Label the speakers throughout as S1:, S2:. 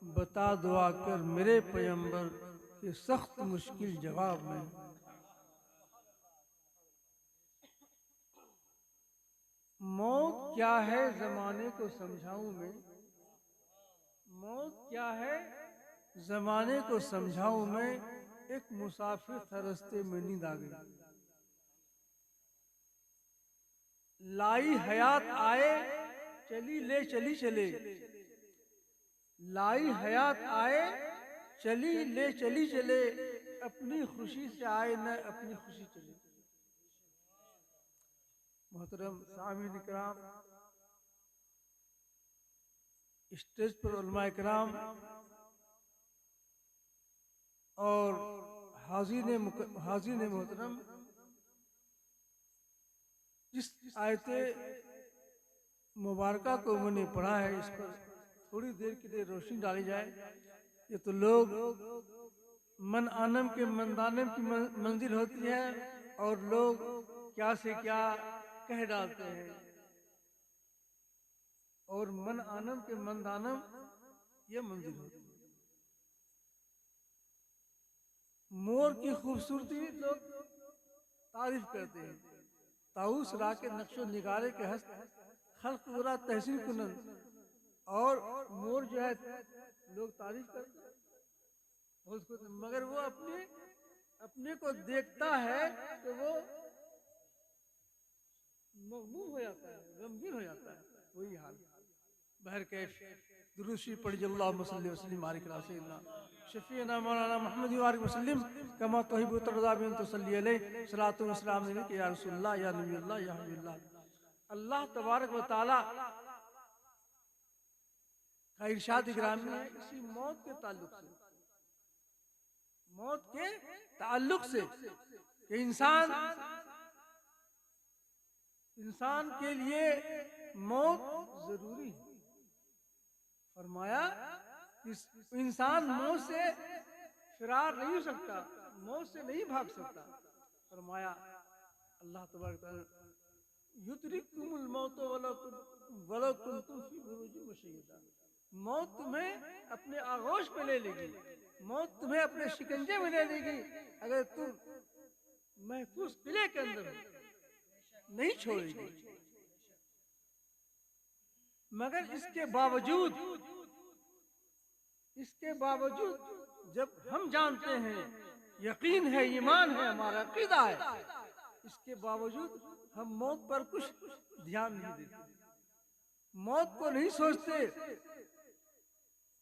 S1: बता दुआ कर मेरे पैगंबर के सख्त मुश्किल जवाब में। मौत क्या है जमाने को समझाऊं मैं, मौत क्या है जमाने को समझाऊं मैं, एक मुसाफिर था रास्ते में नींद आ गई। लाई हयात आए चली ले चली चले, लाई हयात आए चली ले चली चले, अपनी खुशी से आए न अपनी खुशी चले। मोहतरम सामीन इकराम, स्टेज पर उलमा इकराम और हाज़िर मोहतरम, जिस आयते मुबारका को मैंने पढ़ा है इस पर थोड़ी देर के लिए रोशनी डाली जाए। ये तो लोग मन आनम के मंदानम की मंजिल होती है और लोग क्या से क्या कह डालते हैं, और मन आनम के मंदानम ये मंजिल होती है। मोर की खूबसूरती लोग तारीफ करते हैं, ताऊस रा के नक्शो निगारे के हस्त खल्क वरा तहसीन कुनन, और मोर जो है लोग तारीफ करते हैं उसको, मगर वो अपने को देखता है तो वो मगमूम हो जाता है, गमगीन हो जाता है। वही हाल बहर कैफ दुरूशी पढ़ अल्लाह मुसल्ली वसल्लम बारिक अला सय्यिदना शफीना मौलाना मुहम्मद वारिक वसल्लम कमा तहिब्बु तरदा बिन तुसल्ली अलैहि सलातु व सलाम अलैका या रसूलुल्लाह या नबील्लाह या हबीबल्लाह। अल्लाह तबारक व तआला का इरशाद ग्रामी है इसी मौत के ताल्लुक से, मौत के ताल्लुक से कि इंसान के लिए मौत जरूरी है। फरमाया इंसान मौत से फिरार नहीं हो सकता, मौत से नहीं भाग सकता। फरमाया अल्लाह तबारक तआला युद्रिकुमुल मौत वलो कुंतुम फी बुरूजिन मुशय्यदा, मौत तुम्हें अपने आगोश में ले लेगी, मौत तुम्हें अपने शिकंजे में ले लेगी अगर तुम महफूज किले के अंदर हो, नहीं छोड़ेगी। मगर इसके बावजूद जब हम जानते हैं, यकीन है, ईमान है, हमारा अकीदा है, इसके बावजूद हम मौत पर कुछ ध्यान नहीं देते, मौत को नहीं सोचते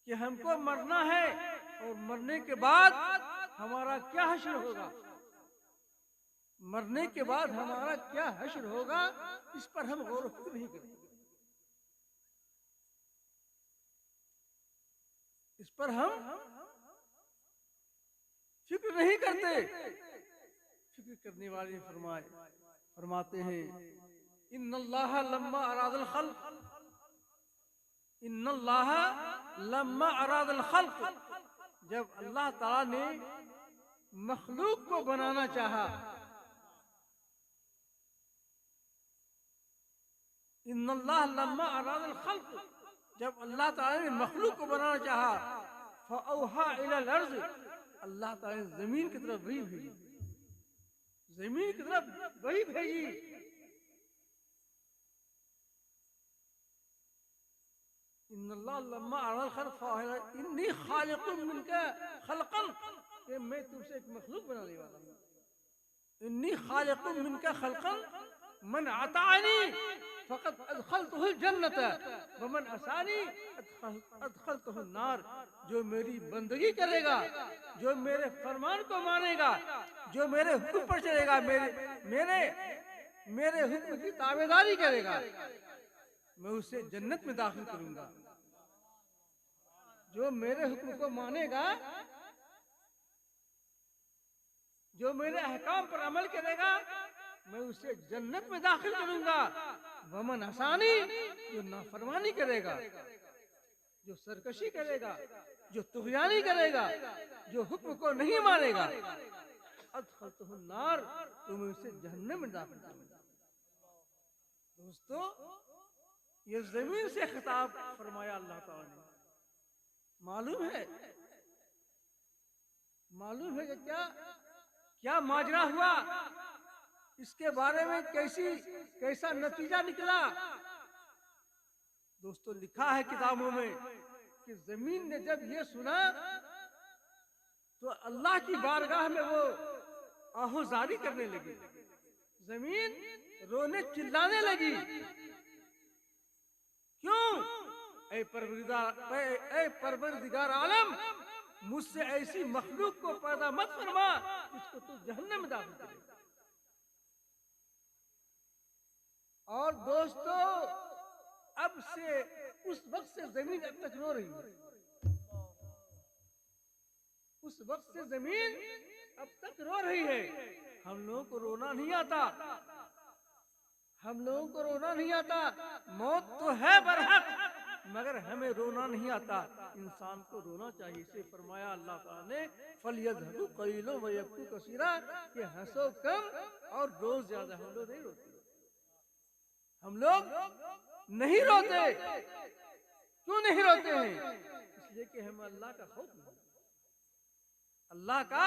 S1: कि हमको मरना है और मरने के बाद हमारा क्या हश्र होगा, मरने के बाद हमारा क्या हश्र होगा, इस पर हम गौर व फिक्र नहीं करते, इस पर हम फिक्र नहीं करते। फिक्र करने वाले फरमाते हैं इन्नल्लाह लम्मा अरादल खल्क, इन्नल्लाह लम्मा अरादल खल्क, जब अल्लाह ताला ने मखलूक को बनाना चाहा, इन्नल्लाह लम्मा अरादल खल्क, जब अल्लाह ताला ने मखलूक को बनाना चाहा, फअौहा इलल अर्ज़, अल्लाह ताला ने जमीन की तरफ वही भेजी, जमीन की तरफ वही भेजी। इन्नल्लाह लम्मा अरादल खल्क फअौहा इन्नी खालिकुम मिनका खल्कन, कि मैं तुमसे एक मखलूक बनाने वाला हूँ। इन्नी खालिकुम मिनका खल्कन मन अतानी फ़क़द अदखलतुहुल जन्नत व मन असानी अदखलतुहुन नार, जो मेरी बंदगी करेगा, जो मेरे फरमान को मानेगा, जो मेरे हुक्म पर चलेगा, मेरे हुक्म की ताबेदारी करेगा, मैं उसे जन्नत में दाखिल करूंगा। जो मेरे हुक्म को मानेगा, जो मेरे अहकाम पर अमल करेगा, मैं उसे जन्नत में दाखिल करूंगा। वमन असानी, जो नाफरमानी करेगा, जो सरकशी करेगा, जो तुग़यानी करेगा, जो हुक्म को नहीं मानेगा, अदखलतुहुन नार, तो मैं उसे जहन्नम में दाखिल करूंगा। दोस्तों, ये जमीन से खिताब फरमाया अल्लाह ताला ने, मालूम है कि क्या क्या माजरा हुआ, इसके बारे में कैसा नतीजा निकला। दोस्तों, लिखा है किताबों में कि जमीन ने जब ये सुना तो अल्लाह की बारगाह में वो आहोजारी करने लगी, जमीन रोने चिल्लाने लगी। क्यों? ऐ परवरदिगार आलम, मुझसे ऐसी मखलूक को पैदा मत फरमा जिसको तू जहन्नम में दाखिल करेगा। और दोस्तों, अब से उस वक्त से जमीन अब तक रो रही है, उस वक्त से जमीन अब तक रो रही है। हम लोगों को रोना नहीं आता, हम लोगों को रोना नहीं आता। मौत तो है बरहक, मगर हमें रोना नहीं आता। इंसान को रोना चाहिए। इसे फरमाया अल्लाह ताला ने, फलयज़हकू क़लीलन व यबकू कसीरा, कि हंसो कम और रोज ज्यादा। हम लोग नहीं रोते, हम लोग नहीं रोते। क्यों नहीं रोते हैं? इसलिए कि हमें अल्लाह का खौफ नहीं, अल्लाह का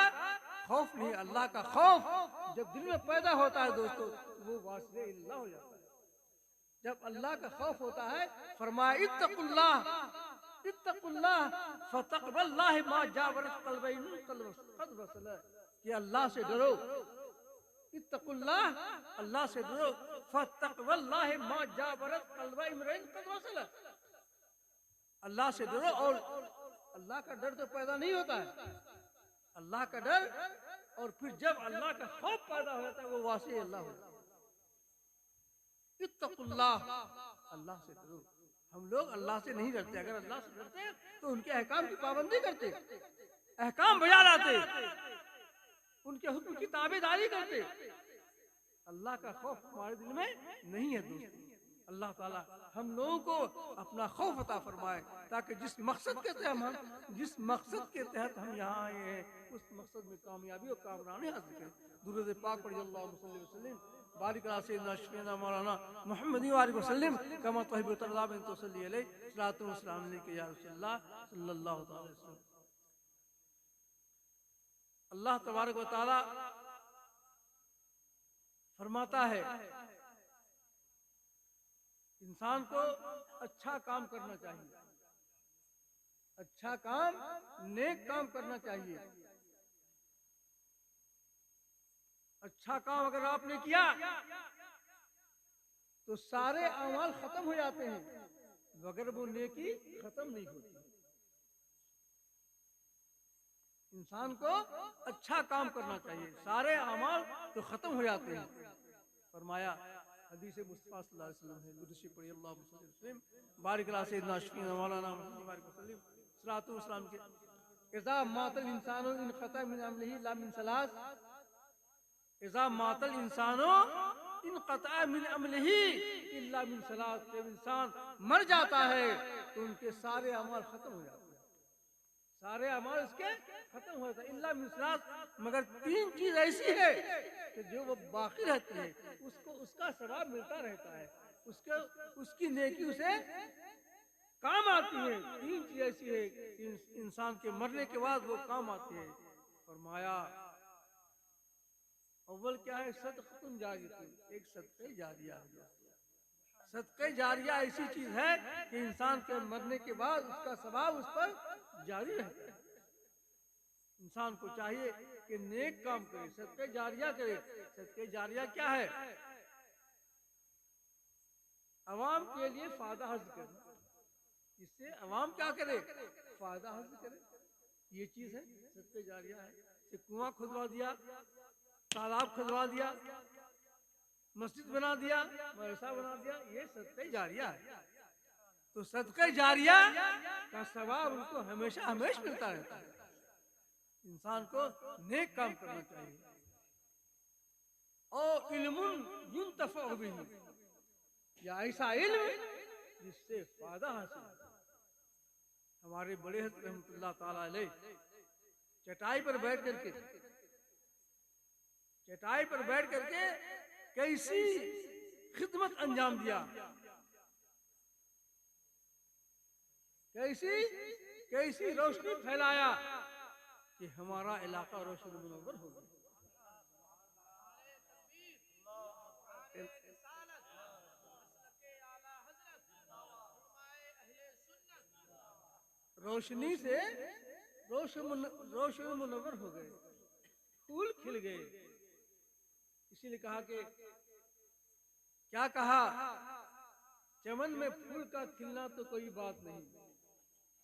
S1: खौफ नहीं। अल्लाह का खौफ जब दिल में पैदा होता है दोस्तों, वो वास्ते अल्लाह हो जाता है। जब अल्लाह का खौफ होता है, फरमाया इत्तकुल्लाह इत्तकुल्लाह फतक़बल्लाह मा जावरत क़ल्बैन क़द वसल, कि अल्लाह से डरो। इत्तकुल्लाह, अल्लाह से डरो। फतक़बल्लाह मा जावरत क़ल्बैन क़द वसल, अल्लाह से डरो। और अल्लाह का डर तो पैदा नहीं होता है, अल्लाह का डर, और फिर जब अल्लाह का खौफ पैदा हो जाता है, वो वासी अल्लाह हो जाता है। इत्तकुल्लाह, अल्लाह से डरो। हम लोग अल्लाह से नहीं डरते। अगर अल्लाह से डरते तो उनके अहकाम की पाबंदी करते, अहकाम बजा लाते, उनके हुक्म की ताबेदारी करते। अल्लाह का खौफ हमारे दिल में नहीं है दोस्तों। अल्लाह ताला हम लोगों को अपना खौफ अता फरमाए, ताकि जिस मकसद के तहत हम यहाँ आए हैं, उस मकसद में कामयाबी और कामरानी हासिल करें। दुरूद पाक पढ़िए, अल्लाहुम्मा सल्ली व सल्लिम बारिक अला सय्यिदना शफीना मौलाना मुहम्मद व आलिहि वसल्लम कमा तुहिब्बु तरज़ा बिन तुसल्ली अलैहि सलातु व सलाम अलैका या रसूलल्लाह सल्लल्लाहु अलैहि वसल्लम। अल्लाह तबारक व तआला फरमाता है, इंसान को अच्छा काम करना चाहिए, अच्छा काम, नेक काम करना चाहिए। अच्छा काम अगर आपने किया तो सारे अमाल खत्म हो जाते हैं, मगर वो नेकी खत्म नहीं होती। इंसान को अच्छा काम करना चाहिए, सारे अमाल तो खत्म हो जाते हैं। फरमाया हदीस मुस्तफा सल्लल्लाहु अलैहि वसल्लम है, दुरूद पढ़िए, अल्लाहुम्मा सल्ली व सल्लिम बारिक अला सय्यिदना शफीना मौलाना मुहम्मद व आलिहि वसल्लम सलातु व सलाम के इज़ा मातल इंसानो इन क़ता मिन अमलिही ला मिन सलास, इज़ा मातल इंसानो इन क़ता मिन अमलिही इल्ला मिन सलास। जब इंसान मर जाता है तो उनके सारे अमाल खत्म हो जाते हैं, सारे अमाल उसके खत्म हो जाते हैं, इल्ला मिन सलास, मगर तीन चीज ऐसी है कि जो वो बाकी रहती है, उसको उसका सवाब मिलता रहता है, उसकी नेकी उसे काम आती है। तीन चीज ऐसी है कि इंसान के मरने के बाद वो काम आती है। फरमाया अव्वल क्या है? सदक़तुन जारियतुन, एक सदक़े जारिया है। सदक़े जारिया ऐसी चीज है कि इंसान के मरने के बाद उसका सवाब उस पर जारी रहता है। इंसान को चाहिए कि नेक काम करे, सदक़े जारिया करे। सदक़े जारिया क्या है? अवाम के लिए फायदा हासिल करना, इससे अवाम क्या करे? फायदा हासिल करे। ये चीज है सदक़े जारिया है। कुआं खुदवा दिया, तालाब खुदवा दिया, मस्जिद बना दिया, मदरसा बना दिया, ये सदक़े जारिया है। तो सदक़े जारिया का सवाब उनको हमेशा हमेशा मिलता रहता है। इंसान को नेक काम करना चाहिए। और इल्मुन युंतफ़अ बिही, या ऐसा इल्म जिससे फायदा हासिल हो। हमारे बड़े हज़रत रहमतुल्लाह ताला अलैह चटाई पर बैठ करके कैसी खिदमत अंजाम दिया, कैसी कैसी रोशनी फैलाया कि हमारा इलाका रोशन मुनव्वर हो गया। रोशनी से रोशन मुनव्वर हो गए, फूल खिल गए। इसीलिए कहा कि क्या कहा, चमन में फूल का खिलना तो कोई बात नहीं,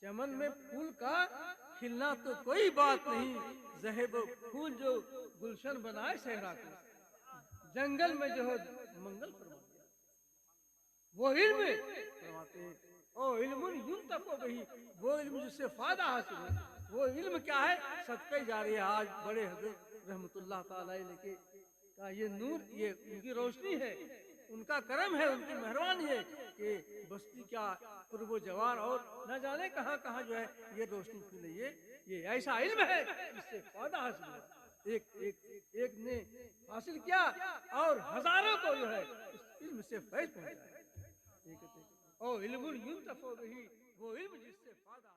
S1: चमन में फूल का खिलना तो कोई बात नहीं, ज़हेब फूल जो गुलशन बनाए सहरा को, जंगल में जो है मंगल फरमा दिया। वो इल्म फरमाते हैं, ओ इल्मुन युंतफ़अ बिही, वो इल्म जिससे फायदा हासिल हो। वो इल्म क्या है? सदक़े जारिया। आज बड़े हज़रत रहमतुल्लाह ताला अलैह के का ये नूर, ये उनकी रोशनी है, उनका करम है, उनकी मेहरबानी है कि बस्ती क्या कुर्बो जवार और न जाने कहाँ कहाँ जो है ये रोशनी फैली। ये ऐसा इल्म है जिससे फायदा हासिल हुआ। एक ने हासिल किया और हजारों को जो है इस इल्म से फैज़ पहुंचाया। ओ इल्मुन युंतफ़अ बिही, वो इल्म जिससे फायदा